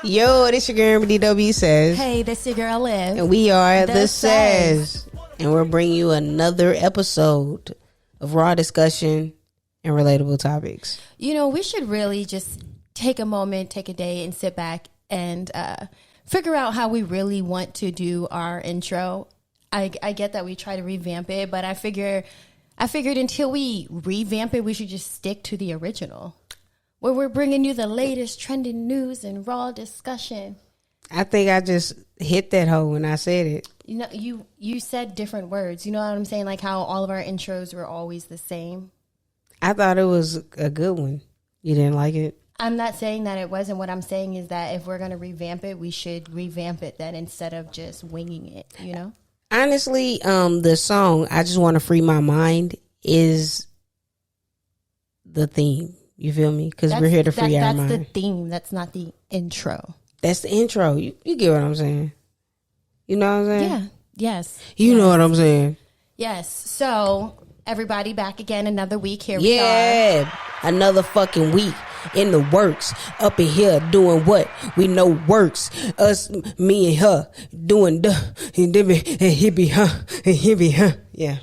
Yo, this your girl DW Says. Hey, this your girl Liv. And we are The Says. And we're bringing you another episode of raw discussion and relatable topics. You know, we should really just take a moment, take a day, and sit back and figure out how we really want to do our intro. I get that we try to revamp it, but I figured until we revamp it, we should just stick to the original, where we're bringing you the latest trending news and raw discussion. I think I just hit that hole when I said it. You know, you said different words. You know what I'm saying? Like how all of our intros were always the same. I thought it was a good one. You didn't like it? I'm not saying that it wasn't. What I'm saying is that if we're going to revamp it, we should revamp it then instead of just winging it, you know? Honestly, the song, I Just Want to Free My Mind, is the theme. You feel me? Because we're here to free our mind. That's the theme. That's not the intro. That's the intro. You get what I'm saying? You know what I'm saying? Yeah. Yes. You know what I'm saying? Yes. So, everybody back again another week. Here we are. Yeah. Another fucking week in the works. Up in here doing what we know works. Us, me and her doing the and hippie, huh? And hippie, huh? Yeah.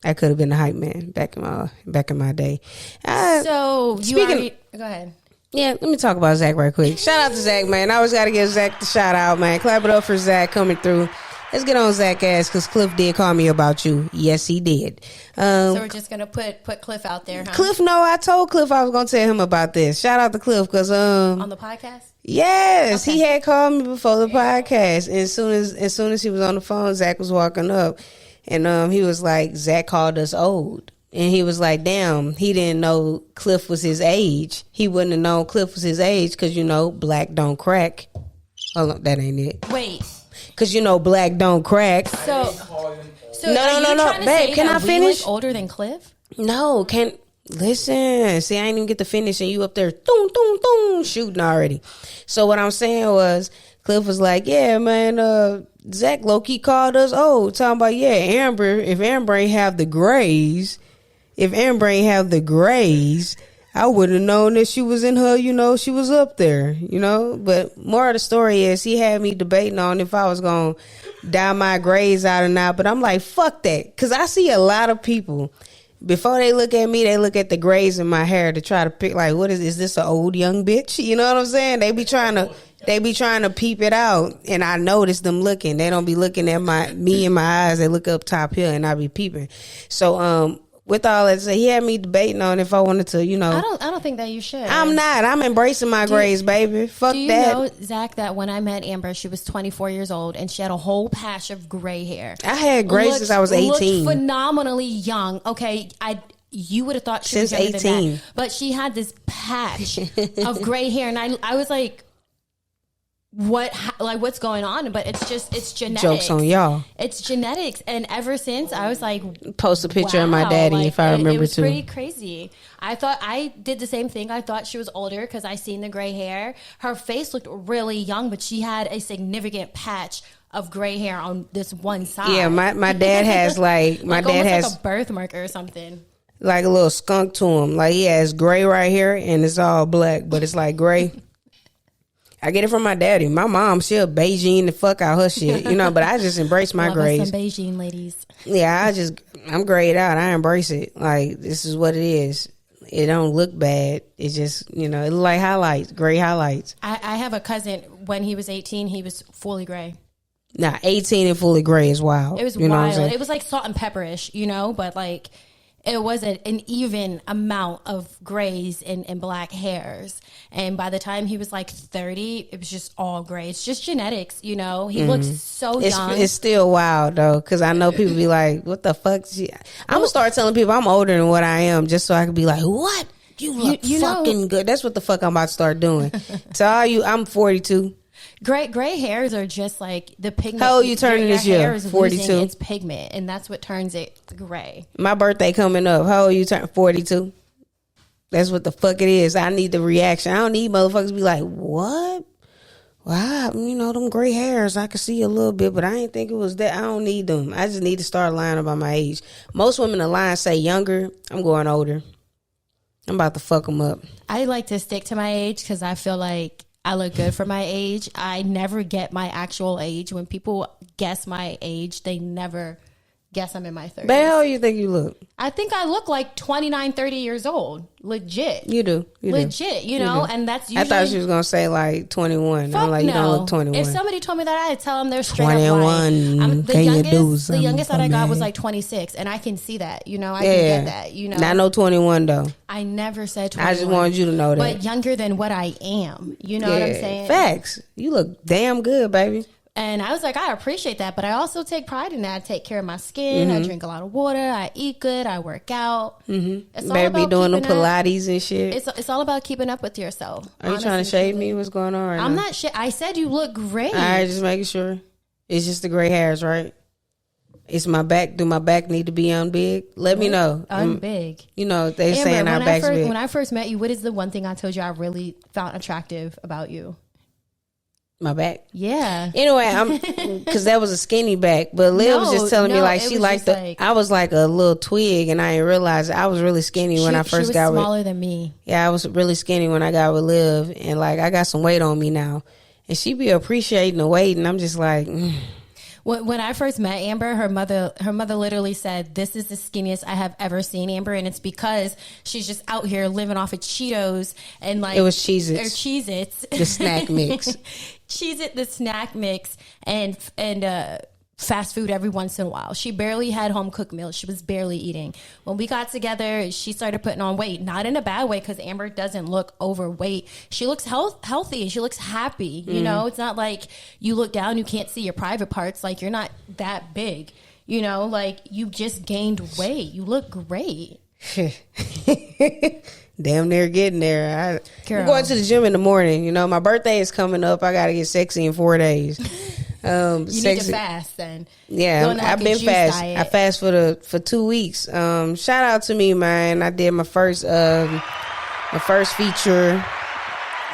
I could have been the hype man back in my day. So you already go ahead. Yeah, let me talk about Zach right quick. Shout out to Zach, man. I always got to give Zach the shout out, man. Clap it up for Zach coming through. Let's get on Zach ass because Cliff did call me about you. Yes, he did. So we're just gonna put Cliff out there, huh? Cliff, no, I told Cliff I was gonna tell him about this. Shout out to Cliff because on the podcast. Yes, okay. He had called me before the podcast. And as soon as he was on the phone, Zach was walking up. And he was like, Zach called us old. And he was like, damn, he didn't know Cliff was his age. He wouldn't have known Cliff was his age because, you know, black don't crack. Hold on, that ain't it. Wait. Because, you know, black don't crack. So no. Babe, can I finish? Look older than Cliff? No, listen. See, I ain't even get to finish and you up there, doom, doom, doom, shooting already. So what I'm saying was, Cliff was like, yeah, man, Zach low-key called us old, talking about, yeah, Amber, if Amber ain't have the grays, I would have known that she was in her, you know, she was up there, you know. But more of the story is he had me debating on if I was going to dye my grays out or not. But I'm like, fuck that. Because I see a lot of people, before they look at me, they look at the grays in my hair to try to pick, like, what is this an old young bitch? You know what I'm saying? They be trying to peep it out, and I notice them looking. They don't be looking at me in my eyes. They look up top here, and I be peeping. So, with all that said, he had me debating on if I wanted to, you know. I don't think that you should. I'm not. I'm embracing my grays, baby. Fuck that. Do you know, Zach, that when I met Amber, she was 24 years old, and she had a whole patch of gray hair. I had gray since I was 18. Looked phenomenally young. Okay, you would have thought she was younger 18. than that. But she had this patch of gray hair, and I was like, what's going on? But it's genetics. Jokes on y'all. It's genetics. And ever since, I was like, post a picture of my daddy, like, if I remember, it was too. Pretty crazy. I thought I did the same thing. I thought she was older because I seen the gray hair. Her face looked really young, but she had a significant patch of gray hair on this one side. Yeah, my dad has like a birthmark or something. Like a little skunk to him. Like he has gray right here and it's all black, but it's like gray. I get it from my daddy. My mom, she'll Beijing the fuck out her shit, you know, but I just embrace my grays. Some Beijing ladies. Yeah, I'm grayed out. I embrace it. Like, this is what it is. It don't look bad. It's just, you know, it look like highlights, gray highlights. I have a cousin, when he was 18, he was fully gray. Nah, 18 and fully gray is wild. It was wild. It was like salt and pepperish, you know, but like, it wasn't an even amount of grays and black hairs. And by the time he was like 30, it was just all gray. It's just genetics, you know. He looks so young. It's still wild, though, because I know people be like, what the fuck? I'm going to start telling people I'm older than what I am just so I can be like, what? You look fucking good. That's what the fuck I'm about to start doing. To all you, I'm 42. Gray hairs are just like the pigment. How old you turning this year? 42. It's pigment, and that's what turns it gray. My birthday coming up. How old you turn? 42. That's what the fuck it is. I need the reaction. I don't need motherfuckers to be like, what? Wow, you know, them gray hairs, I can see a little bit, but I ain't think it was that. I don't need them. I just need to start lying about my age. Most women in line say younger. I'm going older. I'm about to fuck them up. I like to stick to my age because I feel like I look good for my age. I never get my actual age. When people guess my age, they never guess I'm in my 30s. But how old you think you look? I think I look like 29, 30 years old. Legit. You do. Legit, you know, and that's usually... I thought she was going to say like 21. Fuck I'm like, no. you don't look 21. If somebody told me that, I'd tell them they're straight 21, up lying. The youngest that I got was like like 26, and I can see that, you know, I can get that, you know. Not no 21 though. I never said 21. I just wanted you to know that. But younger than what I am, you know what I'm saying? Facts. You look damn good, baby. And I was like, I appreciate that, but I also take pride in that. I take care of my skin. I drink a lot of water. I eat good. I work out. It's all Baby about doing them keeping up. Pilates and shit. It's all about keeping up with yourself. Are you trying to shade me? What's going on right I'm now? not shit. I said you look great. All right, just making sure. It's just the gray hairs, right? It's my back. Do my back need to be on big? Let me know. I'm big. You know, they Amber, saying our back's big. When I first met you, what is the one thing I told you I really found attractive about you? My back. Yeah. Anyway, because that was a skinny back, but Liv was just telling me like she liked I was like a little twig, and I didn't realize I was really skinny when I first got with. She was smaller than me. Yeah, I was really skinny when I got with Liv, and like I got some weight on me now, and she be appreciating the weight, and I'm just like. When I first met Amber, her mother literally said, "This is the skinniest I have ever seen Amber," and it's because she's just out here living off of Cheetos and like it was Cheez-Its. or Cheez-Its, the snack mix, Cheez-It, the snack mix, and fast food every once in a while. She barely had home cooked meals. She was barely eating. When we got together, she started putting on weight, not in a bad way, because Amber doesn't look overweight. She looks healthy and she looks happy. You know, it's not like you look down, you can't see your private parts. Like you're not that big, you know, like you just gained weight. You look great. Damn near getting there. I'm going to the gym in the morning. You know, my birthday is coming up. I got to get sexy in 4 days. You need to fast then. Yeah, I've been fast. Diet. I fast for 2 weeks. Shout out to me, man. I did my first feature.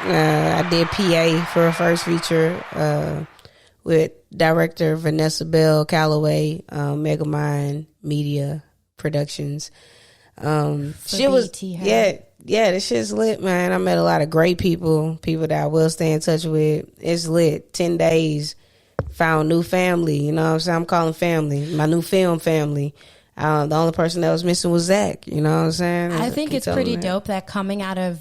I did PA for a first feature with director Vanessa Bell Calloway, Megamind Media Productions. She was this shit's lit, man. I met a lot of great people that I will stay in touch with. It's lit. 10 days. Found new family, you know what I'm saying? I'm calling family, my new film family. The only person that was missing was Zach, you know what I'm saying? I think it's pretty dope that coming out of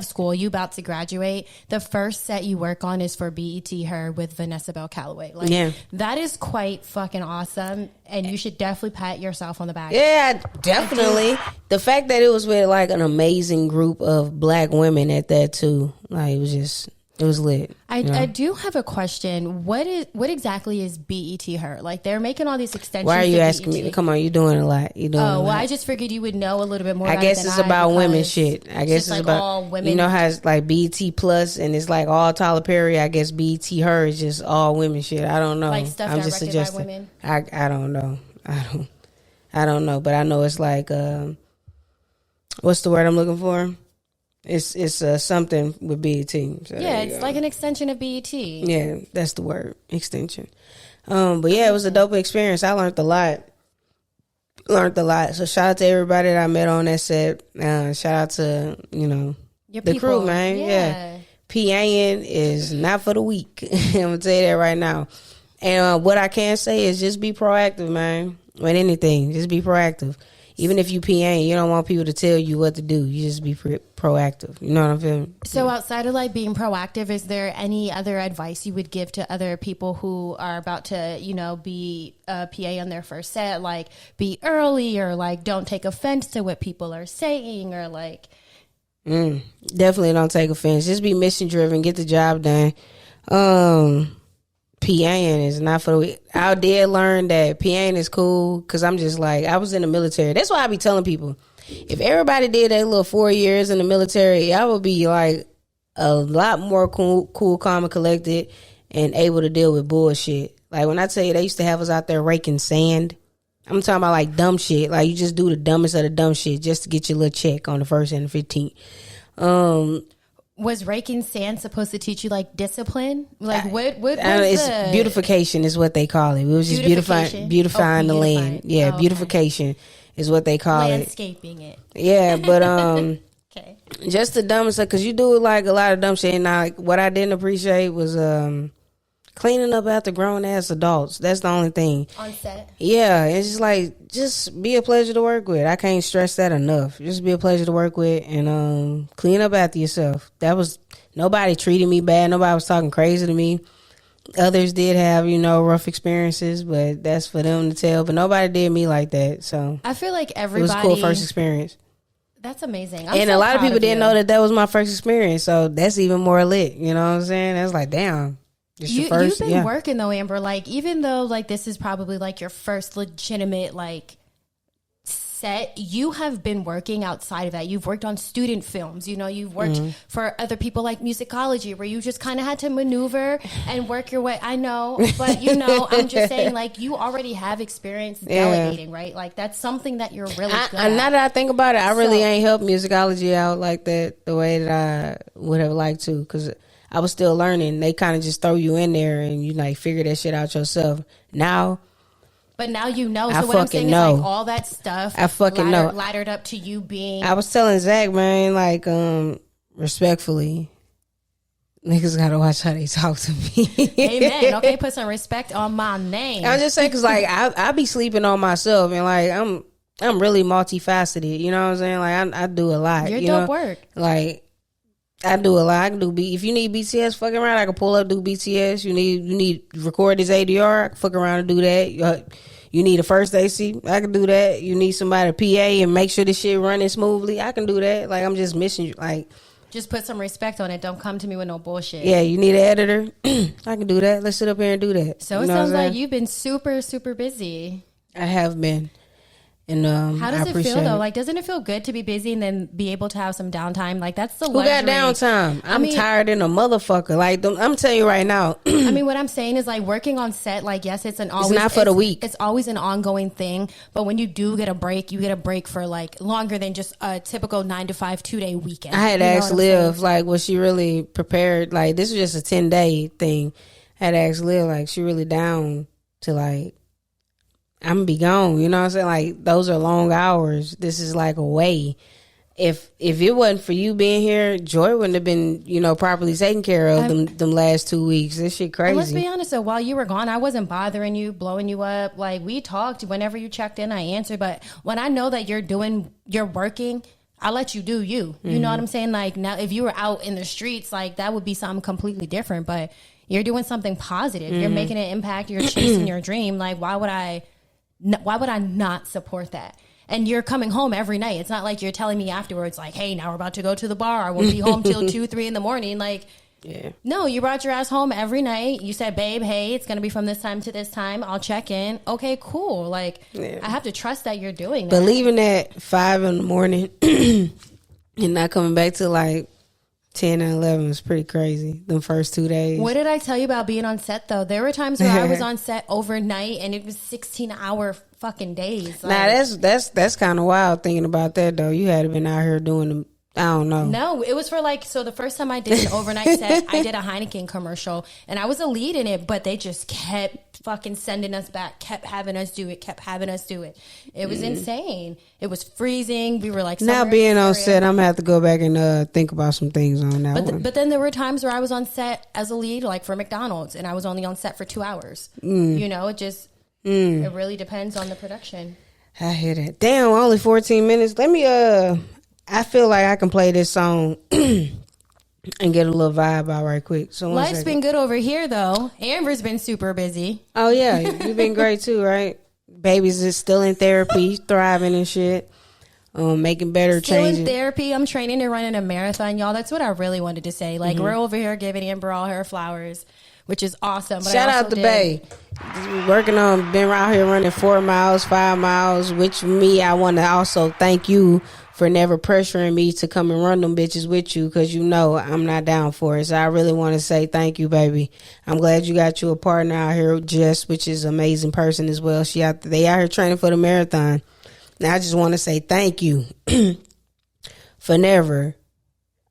school, you about to graduate, the first set you work on is for BET Her with Vanessa Bell Calloway. Like, that is quite fucking awesome, and you should definitely pat yourself on the back. Yeah, definitely. The fact that it was with like an amazing group of black women at that too, like it was lit. I do have a question. What exactly is BET Her? Like they're making all these extensions. Why are you asking me? Come on, you're doing a lot. I just figured you would know a little bit more. I guess it's about women shit. I guess it's about all women. You know how it's like BET Plus and it's like all Tyler Perry. I guess BET Her is just all women shit. I don't know. Like stuff I'm directed just suggesting. by women. I don't know. I don't know. But I know it's like what's the word I'm looking for? It's something with BET. So yeah, it's like an extension of BET. Yeah, that's the word, extension. But yeah, it was a dope experience. I learned a lot. So shout out to everybody that I met on that set. Shout out to the people. Crew, man. Yeah. PAing is not for the weak. I'm gonna tell you that right now. And what I can say is just be proactive, man. With anything, just be proactive. Even if you PA, you don't want people to tell you what to do. You just be proactive. You know what I'm feeling? So outside of like being proactive, is there any other advice you would give to other people who are about to, be a PA on their first set? Like be early, or like don't take offense to what people are saying, or like... Definitely don't take offense. Just be mission driven. Get the job done. PAing is not for the weak. I did learn that PAing is cool because I'm just like, I was in the military. That's why I be telling people, if everybody did that little 4 years in the military, I would be like a lot more cool, calm, and collected and able to deal with bullshit. Like when I tell you they used to have us out there raking sand, I'm talking about like dumb shit. Like you just do the dumbest of the dumb shit just to get your little check on the 1st and the 15th. Was raking sand supposed to teach you like discipline? Like what it's beautification is what they call it. It was just beautifying the land. Yeah, beautifying is what they call Landscaping it. Yeah, but Okay. Just the dumbest stuff, because you do like a lot of dumb shit. And like what I didn't appreciate was cleaning up after grown ass adults. That's the only thing. On set. Yeah, it's just like, just be a pleasure to work with. I can't stress that enough. Just be a pleasure to work with, and clean up after yourself. That was, nobody treated me bad. Nobody was talking crazy to me. Others did have, rough experiences, but that's for them to tell. But nobody did me like that. So I feel like everybody. It was a cool first experience. That's amazing. And a lot of people didn't know that was my first experience. So that's even more lit. You know what I'm saying? That's like, damn. You've been working though, Amber. Like, even though like this is probably like your first legitimate like set, you have been working outside of that. You've worked on student films. You've worked for other people like musicology, where you just kind of had to maneuver and work your way. I know, but I'm just saying, like, you already have experience delegating, right? Like, that's something that you're really good at. Now that I think about it, I really ain't helped musicology out like that the way that I would have liked to, because I was still learning. They kind of just throw you in there and you like figure that shit out yourself. But now you know. So what I'm saying is like all that stuff I fucking know. Laddered up to you being. I was telling Zach, man, like, respectfully, niggas gotta watch how they talk to me. Amen. Okay, put some respect on my name. I'm just saying, cause like I be sleeping on myself, and like I'm really multifaceted. You know what I'm saying? Like I do a lot. You're dope work. Like, I do a lot. I can do if you need BTS fucking around, I can pull up, do BTS. You need record this ADR, I can fuck around and do that. You need a first AC, I can do that. You need somebody to PA and make sure this shit running smoothly, I can do that. Like, I'm just missing you. Like, just put some respect on it. Don't come to me with no bullshit. Yeah, you need an editor, I can do that. Let's sit up here and do that. So it sounds like you've been super, super busy. I have been. And how does it feel though? Like, doesn't it feel good to be busy and then be able to have some downtime? Like, that's the luxury. Who got downtime? I'm tired in a motherfucker. Like, I'm telling you right now. I mean, what I'm saying is, like, working on set, like, yes, it's not for the week. It's always an ongoing thing. But when you do get a break, you get a break for like longer than just a typical 9 to 5 2-day weekend. I had asked Liv, like, was she really prepared? Like, this was just a 10-day thing. I had asked Liv, like, she really down to like, I'm gonna be gone, you know what I'm saying? Like, those are long hours. This is like a way. If it wasn't for you being here, Joy wouldn't have been, properly taken care of them last 2 weeks. This shit crazy. Let's be honest though, while you were gone, I wasn't bothering you, blowing you up. Like, we talked whenever you checked in, I answered. But when I know that you're working, I let you do you. You know what I'm saying? Like, now if you were out in the streets, like, that would be something completely different. But you're doing something positive. You're making an impact. You're chasing your dream. Like, why would I not support that? And you're coming home every night. It's not like you're telling me afterwards, like, hey, now we're about to go to the bar. I won't be home till 2, 3 in the morning. Like, yeah. No, you brought your ass home every night. You said, babe, hey, it's going to be from this time to this time. I'll check in. Okay, cool. Like, yeah. I have to trust that you're doing that. But leaving at 5 in the morning and not coming back till like 10 and 11 was pretty crazy, them first 2 days. What did I tell you about being on set, though? There were times where I was on set overnight, and it was 16-hour fucking days. Like, nah, that's kind of wild thinking about that, though. You had been out here doing them. I don't know. No, it was for like, so the first time I did an overnight set, I did a Heineken commercial, and I was a lead in it, but they just kept fucking sending us back, kept having us do it. It was insane. It was freezing. We were like, now being on set, I'm gonna have to go back and think about some things on that one. But then there were times where I was on set as a lead, like for McDonald's, and I was only on set for 2 hours. It just, it really depends on the production. I hear that. Damn, only 14 minutes. Let me, I feel like I can play this song and get a little vibe out right quick. So life's been good over here, though. Amber's been super busy. Oh, yeah. You've been great, too, right? Baby's is still in therapy, thriving and shit. Making better changes. Still in therapy. I'm training to run in a marathon, y'all. That's what I really wanted to say. Like, we're over here giving Amber all her flowers, which is awesome. But shout out to Bay. Been out here running 4 miles, 5 miles, which me, I want to also thank you for never pressuring me to come and run them bitches with you, because I'm not down for it. So I really want to say thank you, baby. I'm glad you got you a partner out here, Jess, which is an amazing person as well. They out here training for the marathon. Now I just want to say thank you for never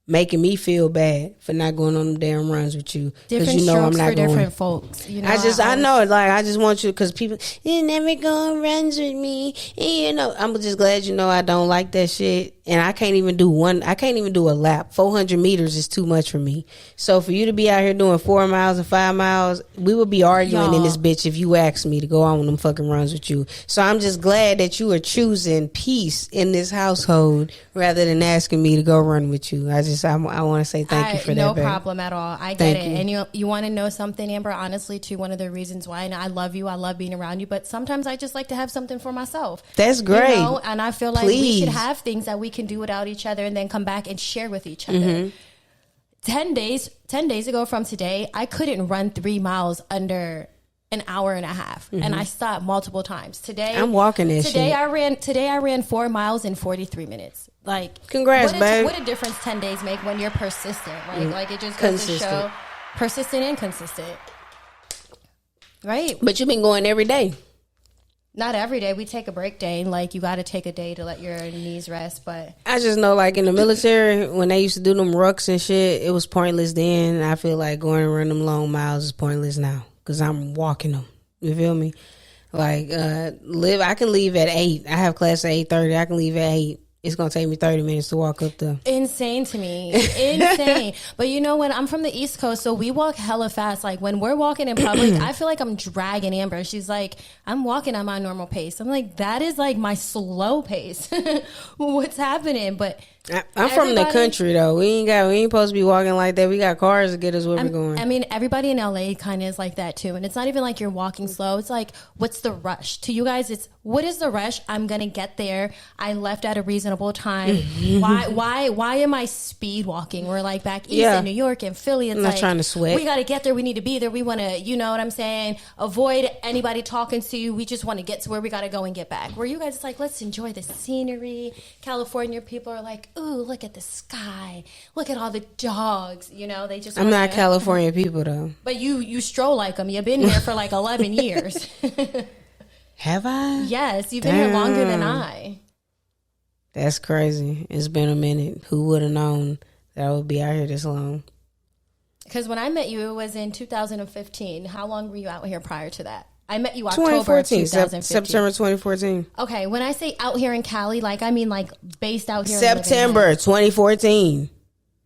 making me feel bad for not going on them damn runs with you. Different strokes I'm not for going. Different folks. I know it. Like, I just want you, because people, you never go on runs with me. And, I'm just glad I don't like that shit. And I can't even do a lap. 400 meters is too much for me. So for you to be out here doing 4 miles and 5 miles, we would be arguing in this bitch if you asked me to go on them fucking runs with you. So I'm just glad that you are choosing peace in this household rather than asking me to go run with you. I want to say thank you for that. No problem at all. I get it. And you want to know something, Amber? Honestly, too, one of the reasons why, and I love you, I love being around you, but sometimes I just like to have something for myself. That's great. You know? And I feel like we should have things that we can do without each other and then come back and share with each other. Mm-hmm. 10 days ago from today, I couldn't run 3 miles under an hour and a half. Mm-hmm. And I stopped multiple times. Today I'm walking this today shit. Today I ran 4 miles in 43 minutes. Like, congrats, babe. What a difference 10 days make when you're persistent. Like it just goes to show persistent and consistent. Right? But you've been going every day. Not every day. We take a break day. Like, you got to take a day to let your knees rest. But I just know, like, in the military, when they used to do them rucks and shit, it was pointless then. I feel like going and run them long miles is pointless now because I'm walking them. You feel me? Like, I can leave at 8. I have class at 8:30. I can leave at 8. It's going to take me 30 minutes to walk up there. Insane to me. Insane. But you know what? I'm from the East Coast, so we walk hella fast. Like, when we're walking in public, I feel like I'm dragging Amber. She's like, I'm walking at my normal pace. I'm like, that is like my slow pace. What's happening? But I'm from the country, though. We ain't supposed to be walking like that. We got cars to get us where we're going. I mean, everybody in LA kind of is like that, too. And it's not even like you're walking slow. It's like, what's the rush? To you guys, it's, what is the rush? I'm going to get there. I left at a reasonable time. Why am I speed walking? We're like back east in New York and Philly. It's I'm not like, trying to sweat. We got to get there. We need to be there. We want to, you know what I'm saying? Avoid anybody talking to you. We just want to get to where we got to go and get back. Where you guys, it's like, let's enjoy the scenery. California people are like, ooh, look at the sky. Look at all the dogs. You know, they just. I'm not California people, though. But you stroll like them. You've been here for like 11 years. Have I? Yes, you've been here longer than I. That's crazy. It's been a minute. Who would have known that I would be out here this long? Because when I met you, it was in 2015. How long were you out here prior to that? I met you October 2015. September 2014. Okay, when I say out here in Cali, like I mean like based out here. September 2014.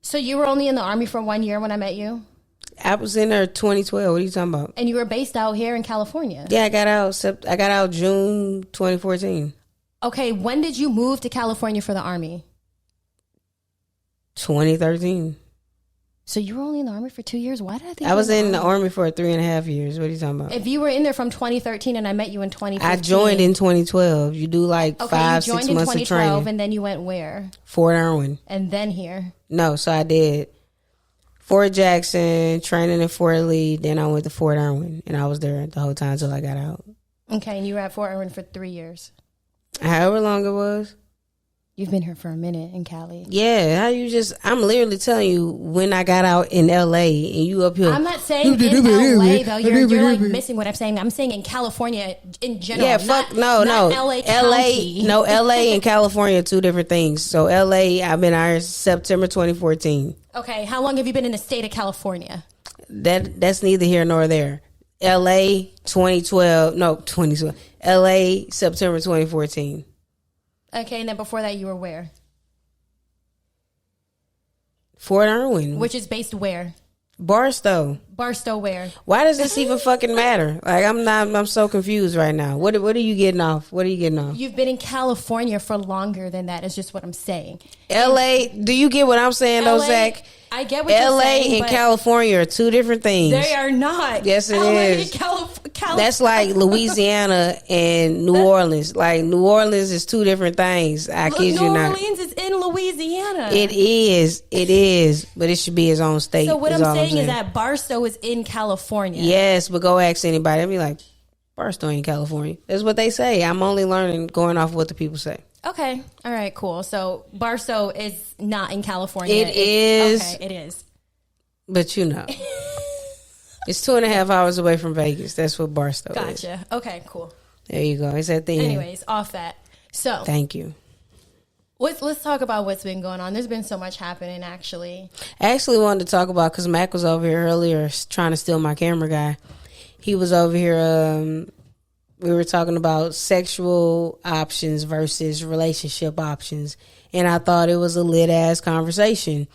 So you were only in the Army for 1 year when I met you? I was in there 2012. What are you talking about? And you were based out here in California? Yeah, I got out June 2014. Okay, when did you move to California for the Army? 2013. So you were only in the Army for 2 years? Why did I think I was in the Army for 3.5 years? What are you talking about? If you were in there from 2013 and I met you in 2015. I joined in 2012. You do like 5-6 months of training. You joined in 2012 and then you went where? Fort Irwin. And then here? No, so I did Fort Jackson, training in Fort Lee. Then I went to Fort Irwin, and I was there the whole time until I got out. Okay, and you were at Fort Irwin for 3 years. However long it was. You've been here for a minute in Cali. Yeah, I'm literally telling you when I got out in LA and you up here. I'm not saying in LA though. You're like missing what I'm saying. I'm saying in California in general. Yeah, fuck no. LA County. LA and California are two different things. So LA, I've been out here September 2014. Okay, how long have you been in the state of California? That's neither here nor there. LA 2012. LA September 2014. Okay, and then before that, you were where? Fort Irwin. Which is based where? Barstow. Barstow where? Why does this even fucking matter? Like, I'm so confused right now. What are you getting off? What are you getting off? You've been in California for longer than that, is just what I'm saying. LA, do you get what I'm saying though, Zach? I get what you're saying. LA and California are two different things. They are not. Yes, it is. That's like Louisiana and New Orleans. Like, New Orleans is two different things. I kid you not. New Orleans is in Louisiana. It is. But it should be its own state. So what I'm saying is that Barstow is in California. Yes, but go ask anybody. They'll be like, Barstow ain't California. That's what they say. I'm only learning going off what the people say. Okay. All right, cool. So Barstow is not in California. It is. Okay, it is. But you know. It's 2.5 hours away from Vegas. That's what Barstow is. Gotcha. Okay, cool. There you go. It's at the end. Anyways, off that. So. Thank you. Let's talk about what's been going on. There's been so much happening, actually. I actually wanted to talk about, because Mac was over here earlier trying to steal my camera guy. He was over here we were talking about sexual options versus relationship options. And I thought it was a lit ass conversation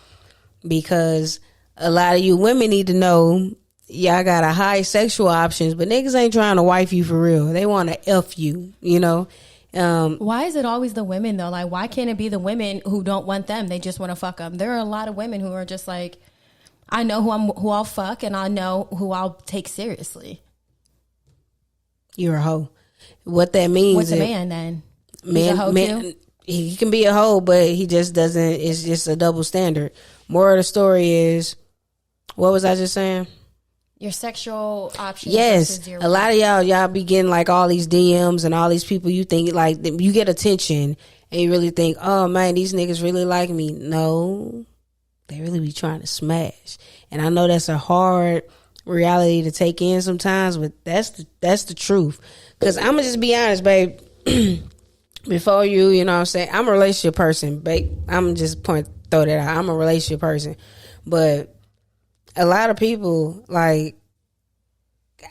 because a lot of you women need to know y'all got a high sexual options, but niggas ain't trying to wife you for real. They want to F you, you know? Why is it always the women though? Like, why can't it be the women who don't want them? They just want to fuck them. There are a lot of women who are just like, I know who I'll fuck, and I know who I'll take seriously. You're a hoe. What that means? What's a man then? Man, He's a hoe too? He can be a hoe, but he just doesn't. It's just a double standard. More of the story is, what was I just saying? Your sexual options. Yes, a lot of y'all be getting like all these DMs and all these people. You think like you get attention, and you really think, oh man, these niggas really like me. No, they really be trying to smash. And I know that's a hard reality to take in sometimes, but that's the truth. Because I'm gonna just be honest, babe. Before you know what I'm saying, I'm a relationship person, babe. I'm just throw that out. I'm a relationship person, but a lot of people, like,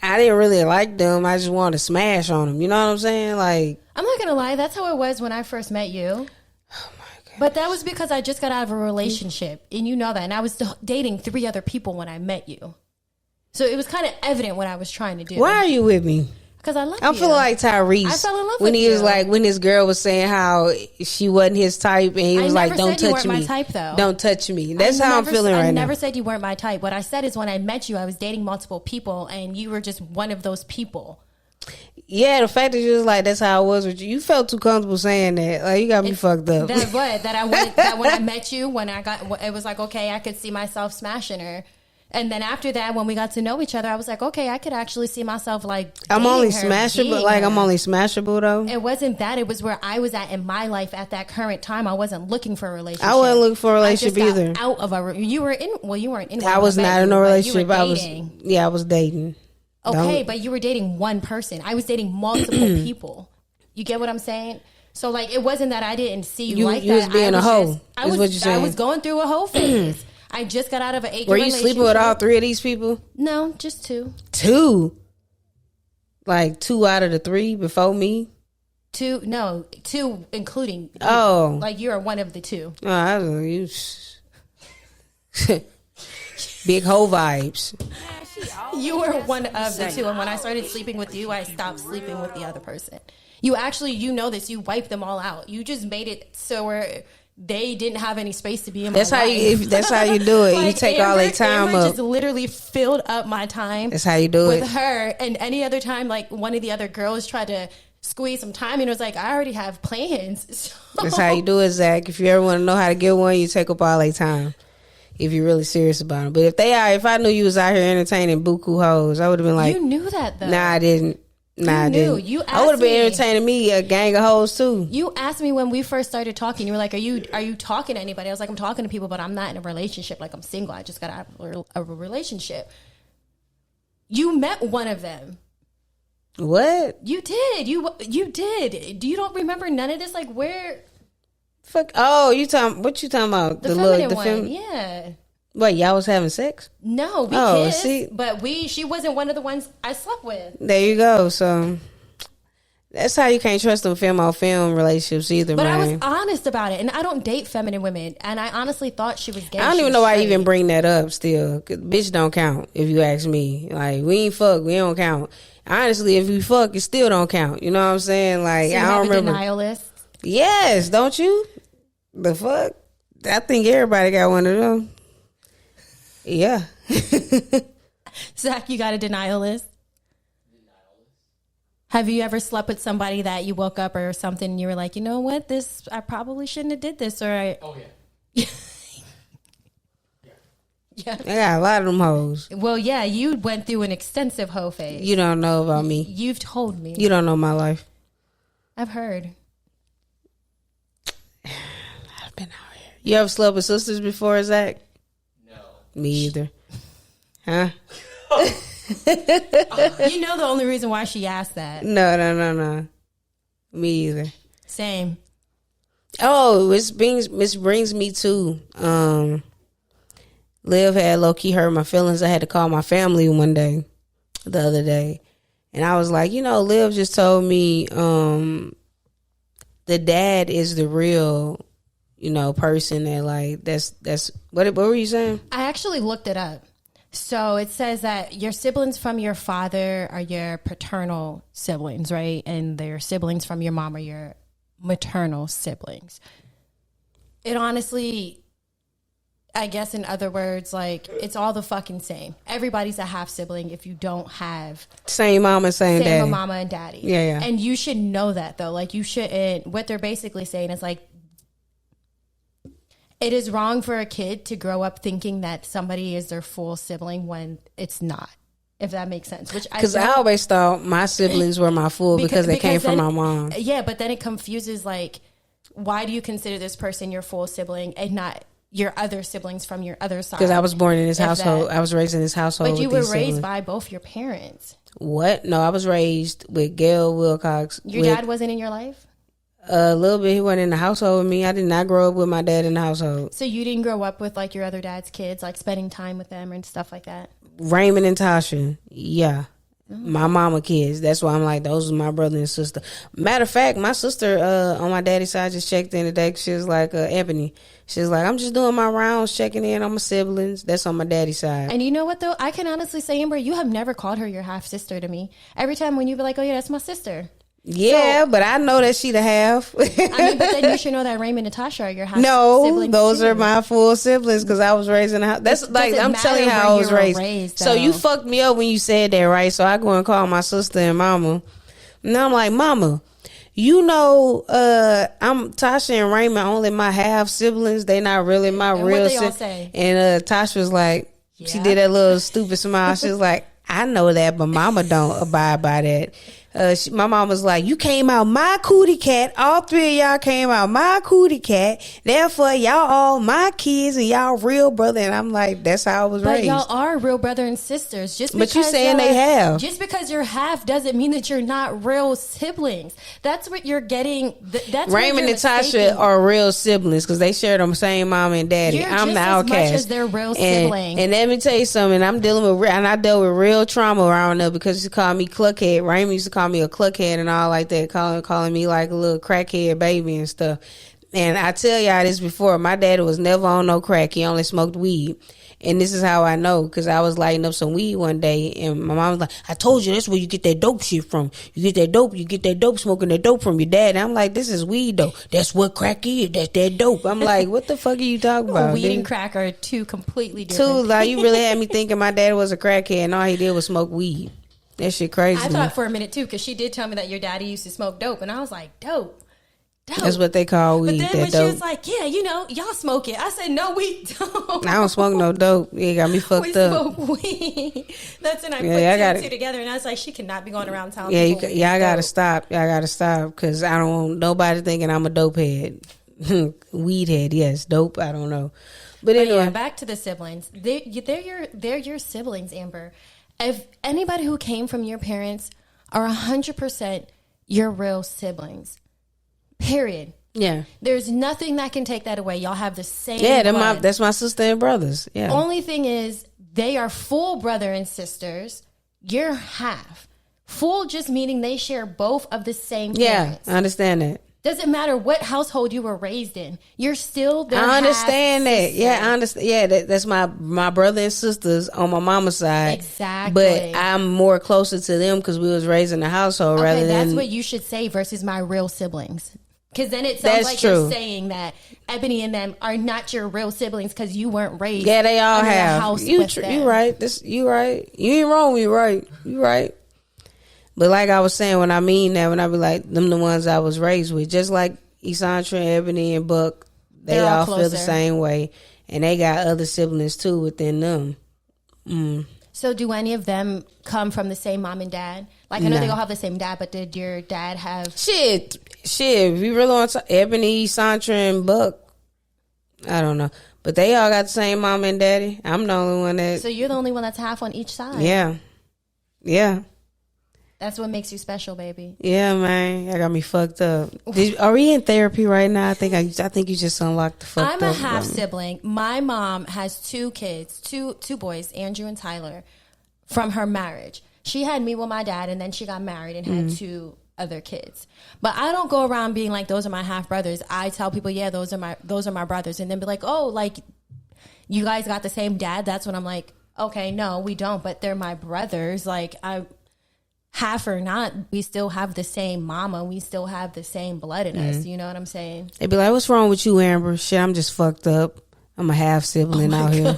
I didn't really like them. I just wanted to smash on them. You know what I'm saying? Like, I'm not gonna lie, that's how it was when I first met you. Oh my God. But that was because I just got out of a relationship, and you know that. And I was dating 3 other people when I met you, so it was kind of evident what I was trying to do. Why are you with me? Because I love you. I'm feeling like Tyrese. I fell in love when with he you. was like, when this girl was saying how she wasn't his type, and he was like, "Don't touch me, my type, though. Don't touch me." That's how I'm feeling right now. I never said you weren't my type. What I said is when I met you, I was dating multiple people, and you were just one of those people. Yeah, the fact that you was like, that's how I was with you. You felt too comfortable saying that. Like, you got me fucked up. That when I met you, it was like, okay, I could see myself smashing her. And then after that, when we got to know each other, I was like, okay, I could actually see myself like. I'm only smashable, like I'm only smashable though. It wasn't that; it was where I was at in my life at that current time. I wasn't looking for a relationship. I wasn't looking for a relationship either. Out of you were in. Well, you weren't in. I was not in a relationship. I was dating. Okay, but you were dating one person. I was dating multiple people. You get what I'm saying? So like, it wasn't that I didn't see you like that. You was being a hoe. I was going through a hoe phase. I just got out of an 8-year relationship. Were you sleeping with all 3 of these people? No, just 2. 2? Like 2 out of the 3 before me? 2, no, 2 including you. Oh. Like you're one of the 2. Oh, I don't know. You big hoe vibes. You were one of the 2, and when I started sleeping with you, I stopped sleeping with the other person. You actually, you know this, you wiped them all out. You just made it so where they didn't have any space to be in my life. That's how you do it. Like, you take all their time Amber up. Just literally filled up my time. That's how you do with it. With her, and any other time, like one of the other girls tried to squeeze some time, and it was like, I already have plans. So. That's how you do it, Zach. If you ever want to know how to get one, you take up all their time. If you're really serious about it. But if I knew you was out here entertaining buku hoes, I would have been like, you knew that though. Nah, I didn't. I didn't. I would have been entertaining me a gang of hoes too. You asked me when we first started talking. You were like, "Are you talking to anybody?" I was like, "I'm talking to people, but I'm not in a relationship. Like I'm single. I just got out of a relationship." You met one of them. What? You did. You did. Do you don't remember none of this? Like where? Fuck. Oh, what you talking about? The feminine one. Yeah. Wait, y'all was having sex? No, we kissed, but she wasn't one of the ones I slept with. There you go. So that's how you can't trust them film relationships either, but man. I was honest about it, and I don't date feminine women, and I honestly thought she was gay. I don't even know why I even bring that up still. 'Cause bitch don't count, if you ask me. Like, we ain't fuck, we don't count. Honestly, if we fuck, it still don't count. You know what I'm saying? Like, so I don't remember. Denial list? Yes, don't you? The fuck? I think everybody got one of them. Yeah. Zach, you got a denial list? Have you ever slept with somebody that you woke up or something and you were like, you know what, I probably shouldn't have did this, or Oh yeah. Yeah. I got a lot of them hoes. Well, yeah, you went through an extensive hoe phase. You don't know about me. You've told me. You don't know my life. I've heard. I've been out here. You ever slept with sisters before, Zach? Me either. Huh? You know the only reason why she asked that. No. Me either. Same. Oh, this brings me to Liv had low-key hurt my feelings. I had to call my family the other day. And I was like, Liv just told me the dad is the real, person that like that's what were you saying? I actually looked it up. So it says that your siblings from your father are your paternal siblings, right? And their siblings from your mom are your maternal siblings. It honestly, I guess in other words, like, it's all the fucking same. Everybody's a half sibling if you don't have same mama, same daddy. mama and daddy. Yeah. And you should know that, though. Like, you shouldn't. What they're basically saying is like, it is wrong for a kid to grow up thinking that somebody is their full sibling when it's not, if that makes sense. Because I always thought my siblings were my full because they came from my mom. Yeah, but then it confuses, like, why do you consider this person your full sibling and not your other siblings from your other side? Because I was born in this household. I was raised in this household. But you were raised by both your parents. What? No, I was raised with Gail Wilcox. Your dad wasn't in your life? A little bit. He wasn't in the household with me. I did not grow up with my dad in the household. So you didn't grow up with like your other dad's kids, like spending time with them and stuff like that? Raymond and Tasha. Yeah. My mama kids. That's why I'm like, those are my brother and sister. Matter of fact, my sister on my daddy's side just checked in today. She was like, Ebony. She was like, I'm just doing my rounds, checking in on my siblings. That's on my daddy's side. And you know what, though? I can honestly say, Amber, you have never called her your half sister to me. Every time when you be like, oh, yeah, that's my sister. Yeah, so, but I know that she the half. I mean, but then you should know that Raymond and Natasha are your half siblings. No, those too. are my full siblings because I was raised in the house. That's like, I'm telling you how I was raised. So you fucked me up when you said that, right? So I go and call my sister and mama. And I'm like, Mama, I'm Tasha and Raymond only my half siblings. They not really my real siblings. And Tasha was like, she did that little stupid smile. She was like, I know that, but Mama don't abide by that. My mom was like, you came out my cootie cat. All three of y'all came out my cootie cat. Therefore, y'all all my kids and y'all real brother. And I'm like, that's how I was raised. But y'all are real brother and sisters. But you saying they have. Just because you're half doesn't mean that you're not real siblings. That's what you're getting. That's Raymond and Tasha are real siblings because they share the same mom and daddy. I'm the outcast. As much as they're real siblings. And let me tell you something. I dealt with real trauma around her because she called me cluckhead. Raymond used to call me a cluckhead and all like that, calling me like a little crackhead baby and stuff. And I tell y'all this before, my daddy was never on no crack. He only smoked weed. And this is how I know, because I was lighting up some weed one day and my mom was like, I told you that's where you get that dope shit from. You get that dope smoking that dope from your dad. And I'm like, this is weed though. That's what crack is. That's that dope. I'm like, what the fuck are you talking about? Weed and crack are two completely different. Like, you really had me thinking my dad was a crackhead and all he did was smoke weed. That shit crazy. I thought for a minute too, because she did tell me that your daddy used to smoke dope, and I was like, dope. That's what they call weed. But then when she was like, yeah, y'all smoke it. I said, no, we don't. I don't smoke no dope. You got me fucked up. We smoke weed. That's when I put two together, and I was like, she cannot be going around telling people. Yeah, I gotta stop. Y'all gotta stop, because I don't want nobody thinking I'm a dope head. Weed head, yes. Dope, I don't know. But anyway, yeah, back to the siblings. They're your siblings, Amber. If anybody who came from your parents are 100% your real siblings, period. Yeah. There's nothing that can take that away. Y'all have the same blood. That's my sister and brothers. Yeah. Only thing is, they are full brother and sisters. You're half. Full just meaning they share both of the same parents. Yeah, I understand that. Doesn't matter what household you were raised in. You're still their I understand that. sister. Yeah, I understand. Yeah, that's my brother and sisters on my mama's side. Exactly. But I'm more closer to them because we was raised in a household rather than. That's what you should say versus my real siblings. Because then it sounds like you're saying that Ebony and them are not your real siblings because you weren't raised. Yeah, they all have. You right. You right. You ain't wrong. You right. You right. But like I was saying, when I mean that, when I be like, them the ones I was raised with, just like Esandra, Ebony, and Buck, they all feel the same way. And they got other siblings too within them. So do any of them come from the same mom and dad? Like, I know they all have the same dad, but did your dad have... Shit. If you really want to... Ebony, Sandra, and Buck, I don't know. But they all got the same mom and daddy. I'm the only one that... So you're the only one that's half on each side. Yeah. That's what makes you special, baby. Yeah, man. I got me fucked up. Are we in therapy right now? I think you just unlocked the fucked up. I'm a half sibling. My mom has two kids, two boys, Andrew and Tyler, from her marriage. She had me with my dad, and then she got married and had 2 other kids. But I don't go around being like, those are my half brothers. I tell people, yeah, those are my brothers, and then be like, oh, like you guys got the same dad. That's when I'm like, okay, no, we don't, but they're my brothers. Like, I half or not, we still have the same mama. We still have the same blood in us. You know what I'm saying? They'd be like, what's wrong with you, Amber? Shit, I'm just fucked up. I'm a half sibling out here.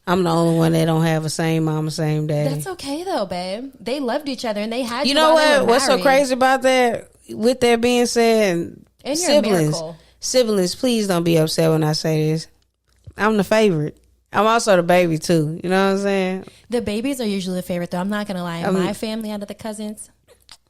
I'm the only one that don't have a same mama, same daddy. That's okay though, babe. They loved each other and they had. You know what? What's so crazy about that? With that being said, and siblings, please don't be upset when I say this. I'm the favorite. I'm also the baby too. You know what I'm saying? The babies are usually the favorite though. I'm not gonna lie. My family, out of the cousins,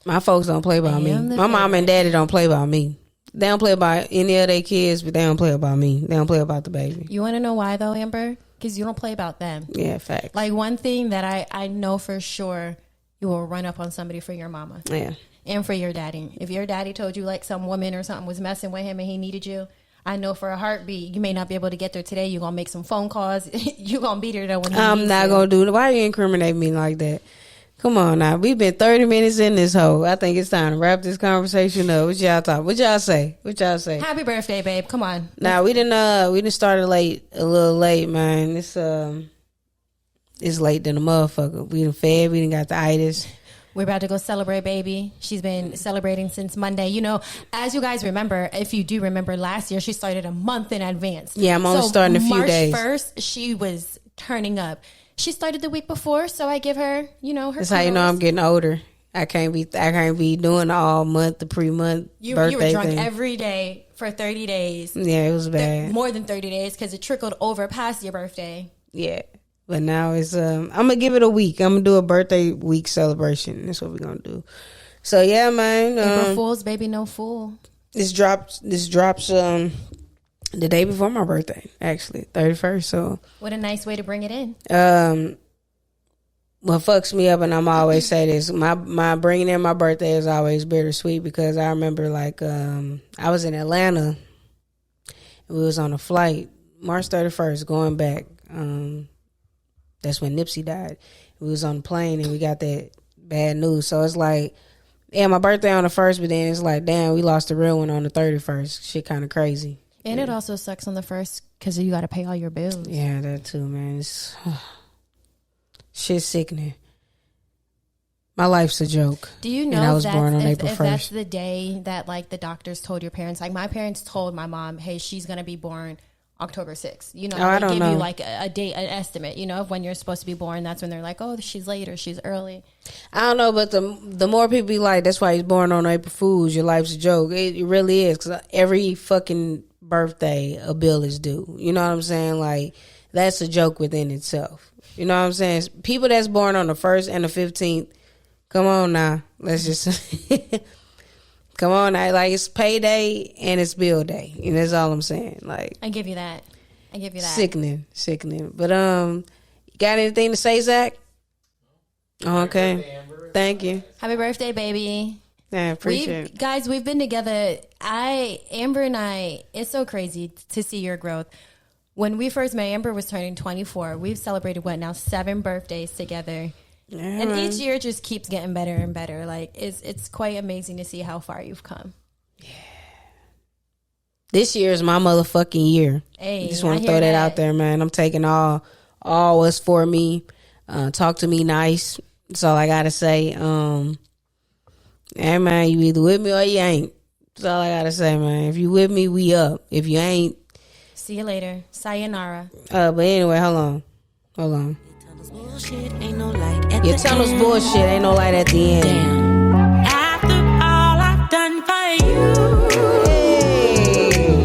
my folks don't play about me. My mom and daddy don't play about me. They don't play about any of their kids, but they don't play about me. They don't play about the baby. You want to know why though, Amber? Because you don't play about them. Yeah, fact. Like one thing that I know for sure, you will run up on somebody for your mama. Yeah. And for your daddy. If your daddy told you like some woman or something was messing with him and he needed you, I know for a heartbeat, you may not be able to get there today. You're going to make some phone calls. You're going to be there when he I'm needs not going to do it. Why you incriminate me like that? Come on now. We've been 30 minutes in this hole. I think it's time to wrap this conversation up. What y'all talk? What y'all say? Happy birthday, babe. Come on. Nah, we didn't start a little late, man. It's late than a motherfucker. We done fed, we done got the itis. We're about to go celebrate, baby. She's been celebrating since Monday. You know, as you guys remember, if you do remember last year, she started a month in advance. Yeah, I'm only starting a few days. March 1st, she was turning up. She started the week before, so I give her, you know, her. That's how you know I'm getting older. I can't be doing all month, the pre-month birthday You were drunk thing. every day for 30 days. Yeah, it was bad. More than 30 days because it trickled over past your birthday. Yeah, but now it's I'm gonna give it a week. I'm gonna do a birthday week celebration. That's what we're gonna do. So yeah, man. April Fools, baby, no fool. This drops the day before my birthday, actually, 31st. So what a nice way to bring it in. What fucks me up, and I'm always say this, my bringing in my birthday is always bittersweet because I remember like I was in Atlanta. We was on a flight March 31st going back. That's when Nipsey died. We was on the plane and we got that bad news. So it's like, yeah, my birthday on the 1st, but then it's like, damn, we lost the real one on the 31st. Shit kind of crazy. And it also sucks on the 1st because you got to pay all your bills. Yeah, that too, man. It's shit's sickening. My life's a joke. Do you know and I was born on April 1st. If that's the day that like the doctors told your parents? Like my parents told my mom, hey, she's going to be born October 6th. You know, they give you like a date, an estimate, you know, of when you're supposed to be born. That's when they're like, oh, she's late or she's early. I don't know, but the more people be like, that's why he's born on April Fool's, your life's a joke. It really is, because every fucking birthday a bill is due. You know what I'm saying? Like, that's a joke within itself. You know what I'm saying? People that's born on the 1st and the 15th, come on now. Let's just... Come on now. Like, it's payday and it's bill day. And that's all I'm saying. Like, I give you that. Sickening. But, you got anything to say, Zach? Oh, okay. Thank you. Happy birthday, baby. Yeah, appreciate it. Guys, we've been together. Amber and I, it's so crazy to see your growth. When we first met, Amber was turning 24. We've celebrated, 7 birthdays together. Yeah, and each year just keeps getting better and better. Like, it's quite amazing to see how far you've come. Yeah. This year is my motherfucking year. Hey, just want to throw that out there, man. I'm taking all what's for me. Talk to me nice. That's all I gotta say. Hey, man, you either with me or you ain't. That's all I gotta say, man. If you with me, we up. If you ain't, see you later. Sayonara. But anyway, hold on. Your tunnel's bullshit, ain't no light at the end. Damn. After all I've done for you, Hey.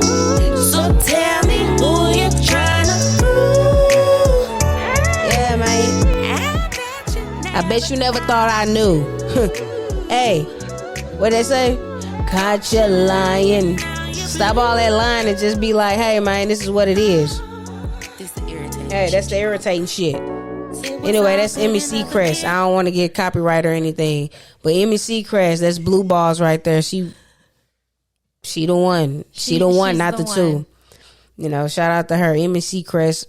so tell me who you trying to fool. Yeah, man. I bet you never thought I knew. Hey, what they say? Caught you lying. Stop all that lying and just be like, hey, man, this is what it is. Hey, that's the irritating shit. Anyway, that's Emmy Seacrest. I don't want to get copyright or anything, but Emmy Seacrest, that's blue balls right there. She the one. She the one, not the two. You know, shout out to her. Emmy Seacrest.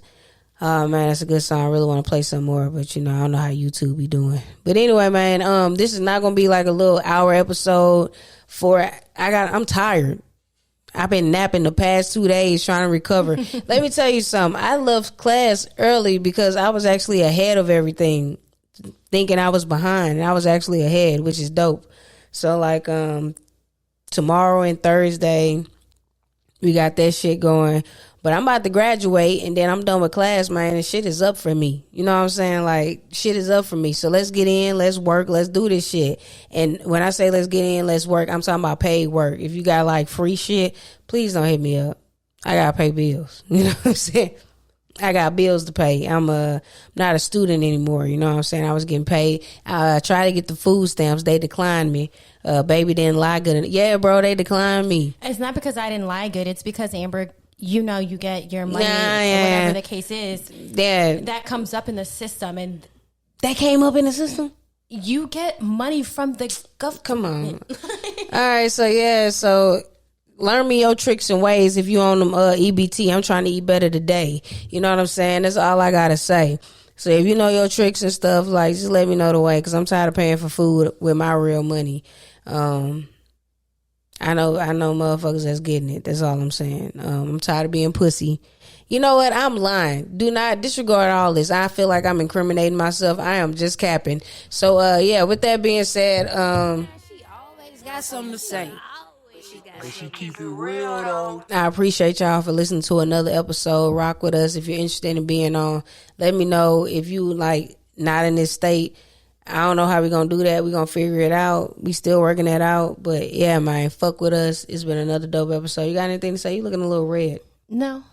Oh man, that's a good song. I really want to play some more, but I don't know how YouTube be doing. But anyway, man, this is not gonna be like a little hour episode. I'm tired. I've been napping the past 2 days trying to recover. Let me tell you something. I left class early because I was actually ahead of everything, thinking I was behind, and I was actually ahead, which is dope. So like tomorrow and Thursday, we got that shit going. But I'm about to graduate and then I'm done with class, man, and shit is up for me. You know what I'm saying? Like, shit is up for me. So let's get in, let's work, let's do this shit. And when I say let's get in, let's work, I'm talking about paid work. If you got like free shit, please don't hit me up. I gotta pay bills. You know what I'm saying? I got bills to pay. I'm not a student anymore. You know what I'm saying? I was getting paid. I tried to get the food stamps. They declined me. Baby didn't lie good. Yeah, bro, they declined me. It's not because I didn't lie good. It's because, Amber, you get your money, or whatever the case is. Yeah. That comes up in the system. And that came up in the system? You get money from the government. Come on. All right, so learn me your tricks and ways if you on them EBT. I'm trying to eat better today. You know what I'm saying? That's all I got to say. So if you know your tricks and stuff, like, just let me know the way, because I'm tired of paying for food with my real money. I know motherfuckers that's getting it. That's all I'm saying. I'm tired of being pussy. You know what? I'm lying. Do not disregard all this. I feel like I'm incriminating myself. I am just capping. So, with that being said, She always got something to say. But she keep it real, though. I appreciate y'all for listening to another episode. Rock with us. If you're interested in being on, let me know. If you, like, not in this state, I don't know how we're going to do that. We're going to figure it out. We still working that out. But, yeah, man, fuck with us. It's been another dope episode. You got anything to say? You looking a little red. No.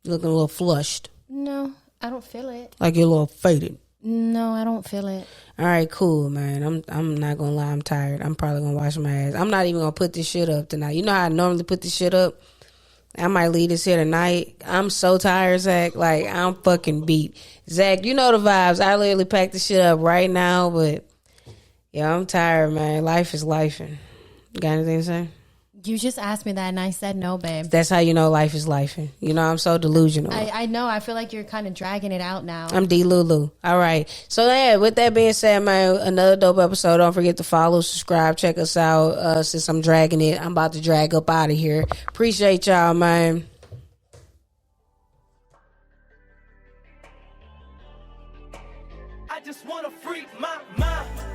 You looking a little flushed. No, I don't feel it. Like you're a little faded. No, I don't feel it. All right, cool, man. I'm not going to lie. I'm tired. I'm probably going to wash my ass. I'm not even going to put this shit up tonight. You know how I normally put this shit up? I might leave this here tonight. I'm so tired, Zach. Like, I'm fucking beat. Zach, you know the vibes. I literally packed the shit up right now, but yeah, I'm tired, man. Life is lifing. You got anything to say? You just asked me that and I said no, babe. That's how you know life is lifing. You know, I'm so delusional. I know. I feel like you're kind of dragging it out now. I'm D-Lulu. All right. So, yeah, with that being said, man, another dope episode. Don't forget to follow, subscribe, check us out. Since I'm dragging it, I'm about to drag up out of here. Appreciate y'all, man. I just want to free my mind.